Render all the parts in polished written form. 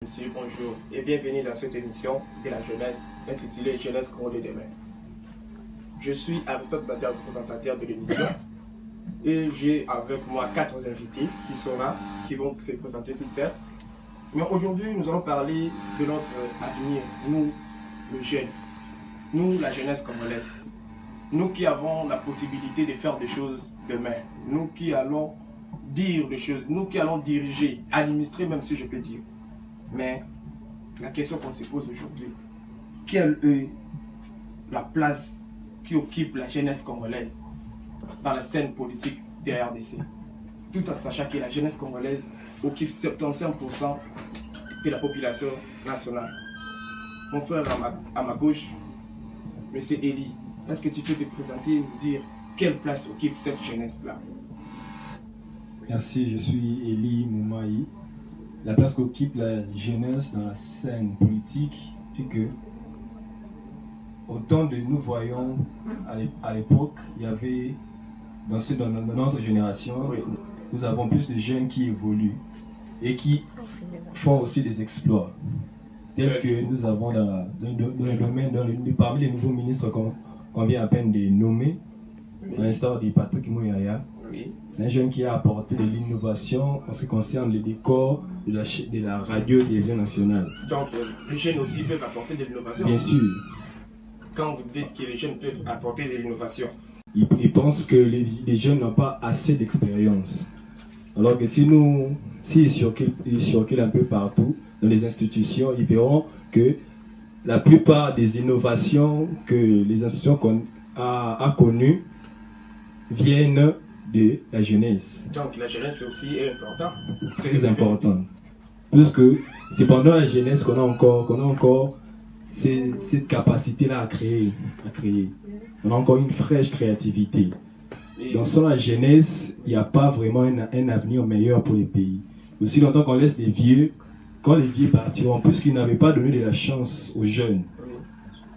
Monsieur, bonjour et bienvenue dans cette émission de la jeunesse intitulée Jeunesse Congo de demain. Je suis Aristote Badia, présentateur de l'émission, et j'ai avec moi 4 invités qui sont là, qui vont se présenter toutes seules. Mais aujourd'hui, nous allons parler de notre avenir, nous, les jeunes, nous, la jeunesse congolaise, nous qui avons la possibilité de faire des choses demain, nous qui allons dire des choses, nous qui allons diriger, administrer même si je peux dire. Mais la question qu'on se pose aujourd'hui, quelle est la place qui occupe la jeunesse congolaise dans la scène politique de la RDC, tout en sachant que la jeunesse congolaise occupe 75% de la population nationale. Mon frère à ma gauche, M. Eli, est-ce que tu peux te présenter et nous dire quelle place occupe cette jeunesse-là? Merci, je suis Eli Moumaï. La place qu'occupe la jeunesse dans la scène politique est que, autant de nous voyons à l'époque, il y avait, dans notre génération, oui, nous avons plus de jeunes qui évoluent et qui font aussi des exploits. Tels que nous avons dans le domaine, parmi les nouveaux ministres qu'on vient à peine de nommer, à l'instar de Patrick Mouyaya. Oui. C'est un jeune qui a apporté de l'innovation en ce qui concerne le décor de la radio-télévision nationale. Donc, les jeunes aussi peuvent apporter de l'innovation? Bien sûr. Quand vous dites que les jeunes peuvent apporter de l'innovation? Ils pensent que les jeunes n'ont pas assez d'expérience. Alors que si ils circulent un peu partout, dans les institutions, ils verront que la plupart des innovations que les institutions a connues viennent de la jeunesse. Donc la jeunesse aussi est importante. C'est très important. Puisque c'est pendant la jeunesse qu'on a encore cette capacité-là à créer. On a encore une fraîche créativité. Donc sans la jeunesse, il n'y a pas vraiment un avenir meilleur pour les pays. Aussi longtemps qu'on laisse les vieux, quand les vieux partiront, puisqu'ils n'avaient pas donné de la chance aux jeunes,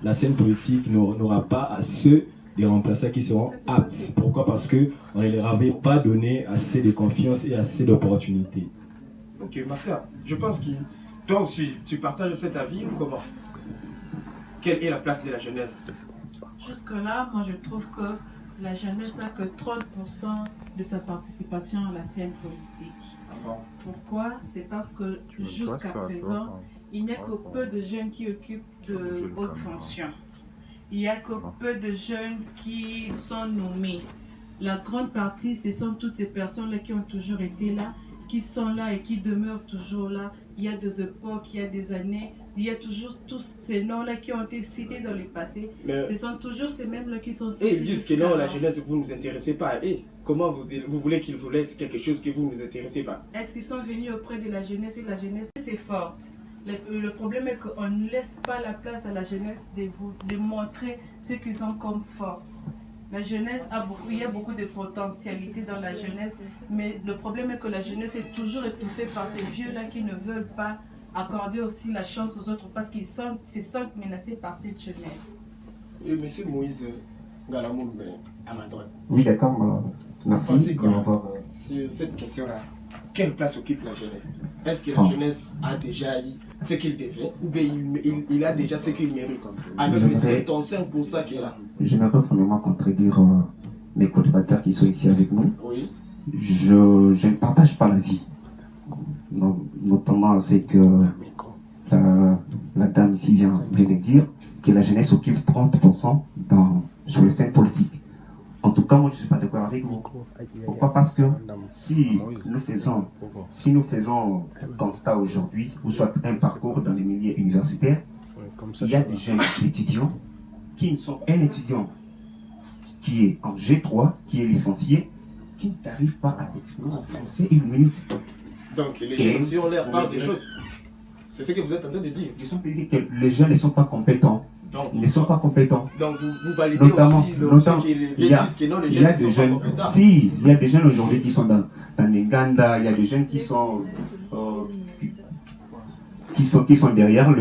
la scène politique n'aura pas à ceux des remplaçants qui seront aptes. Pourquoi? Parce qu'on ne leur avait pas donné assez de confiance et assez d'opportunités. Ok, ma soeur, je pense que toi aussi, tu partages cet avis ou comment? Quelle est la place de la jeunesse? Jusque-là, moi je trouve que la jeunesse n'a que 30% de sa participation à la scène politique. Pourquoi? C'est parce que jusqu'à présent, il n'y a que peu de jeunes qui occupent de hautes fonctions. Il n'y a que peu de jeunes qui sont nommés. La grande partie, ce sont toutes ces personnes-là qui ont toujours été là, qui sont là et qui demeurent toujours là. Il y a des époques, il y a des années, il y a toujours tous ces noms-là qui ont été cités dans le passé. Mais ce sont toujours ces mêmes-là qui sont cités. Et ils disent que non, la jeunesse, vous ne nous intéressez pas. Et comment vous voulez qu'ils vous laissent quelque chose que vous ne nous intéressez pas? Est-ce qu'ils sont venus auprès de la jeunesse et la jeunesse c'est forte? Le problème est qu'on ne laisse pas la place à la jeunesse de montrer ce qu'ils ont comme force. La jeunesse il y a beaucoup de potentialités dans la jeunesse, mais le problème est que la jeunesse est toujours étouffée par ces vieux-là qui ne veulent pas accorder aussi la chance aux autres parce qu'ils se sentent menacés par cette jeunesse. Et monsieur Moïse Galamoun, à ma droite. Oui, d'accord, merci. Pensez quoi sur cette question-là? Quelle place occupe la jeunesse? Est-ce que la jeunesse a déjà eu ce qu'il devait ou bien il a déjà ce qu'il mérite avec les 75% qu'il a? J'aimerais vraiment contredire mes collaborateurs qui sont ici avec nous. Oui. Je ne partage pas la vie. Donc, notamment, c'est que la dame ici vient de dire que la jeunesse occupe 30% sur les scènes politiques. En tout cas, moi, je ne suis pas d'accord avec vous. Pourquoi? Parce que si nous faisons un constat aujourd'hui, ou soit un parcours dans les milieux universitaires, il y a des jeunes étudiants qui ne sont un étudiant qui est en G3, qui est licencié, qui n'arrive pas à t'exprimer en français une minute. Donc, les jeunes aussi ont l'air par des choses. C'est ce que vous êtes en train de dire. Je suis en train de dire que les jeunes ne sont pas compétents. Donc, ils ne sont pas compétents. Donc vous validez aussi le fait que les vieux disent que non, les jeunes ne sont pas compétents. Si, il y a des jeunes aujourd'hui qui sont dans les Ganda, il y a des jeunes qui sont derrière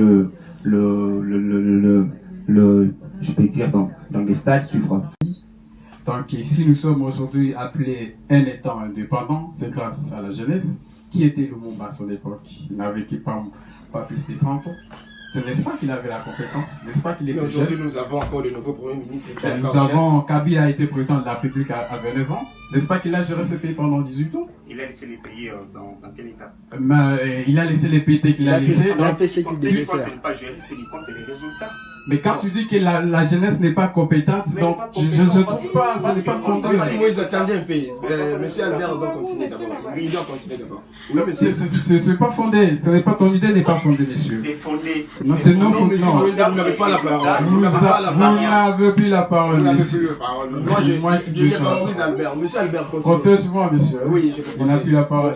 je peux dire dans les stades suivants. Donc si nous sommes aujourd'hui appelés un État indépendant, c'est grâce à la jeunesse. qui était Lumumba à son époque? Il n'avait pas plus de 30 ans. Ce n'est-ce pas qu'il avait la compétence? N'est-ce pas qu'il était jeune? Aujourd'hui, nous avons encore le nouveau Premier ministre. Kabila a été président de la République à 29 ans. N'est-ce pas qu'il a géré ce pays pendant 18 ans? Il a laissé les pays dans quel état? Il a laissé les pays qu'il a laissé. Il a fait ce qu'il devait faire. C'est pas gérer, c'est les résultats. Mais quand tu dis que la jeunesse n'est pas compétente, donc je ne trouve pas, ce n'est pas fondé. Si Moïse attendait un pays, monsieur Albert doit continuer d'abord. Il doit continuer d'abord. Oui, mais c'est pas fondé. Ce n'est pas ton idée, n'est pas fondée, monsieur. C'est fondé. Non, c'est non fondé. Vous n'avez pas la parole. Vous n'avez plus la parole, vous n'avez monsieur. plus la parole. Moi, je favorise Albert. Monsieur Albert, continue. Comptez-moi, monsieur. Oui, je On n'a plus la parole.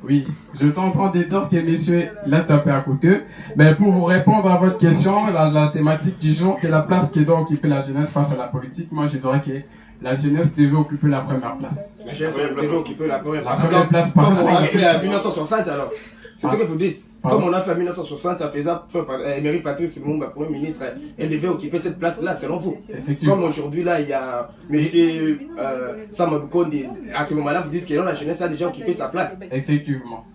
Oui, je suis en train de dire que monsieur l'a tapé à côté. Mais pour vous répondre à votre question, la thématique du jour, quelle est la place que doit occuper la jeunesse face à la politique, moi je dirais que la jeunesse devait occuper la première place. La jeunesse devait occuper la première place. La première place par Comme on a fait en 1960 alors. C'est ce que vous dites. Comme on a fait en 1960, ça faisait Emery Patrice Lumumba, Premier ministre, elle devait occuper cette place-là, selon vous. Comme aujourd'hui, là, il y a M. Sam Konde. À ce moment-là, vous dites que la jeunesse a déjà occupé sa place. Effectivement.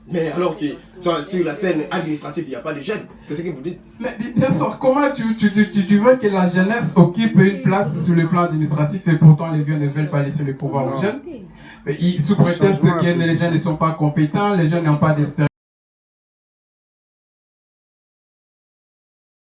Mais alors que sur la scène administrative, il n'y a pas de jeunes. C'est ce que vous dites. Mais bien sûr, comment tu veux que la jeunesse occupe une place sur le plan administratif et pourtant les vieux ne veulent pas laisser le pouvoir aux jeunes? Sous prétexte que les jeunes ne sont pas compétents, les jeunes n'ont pas d'espérance.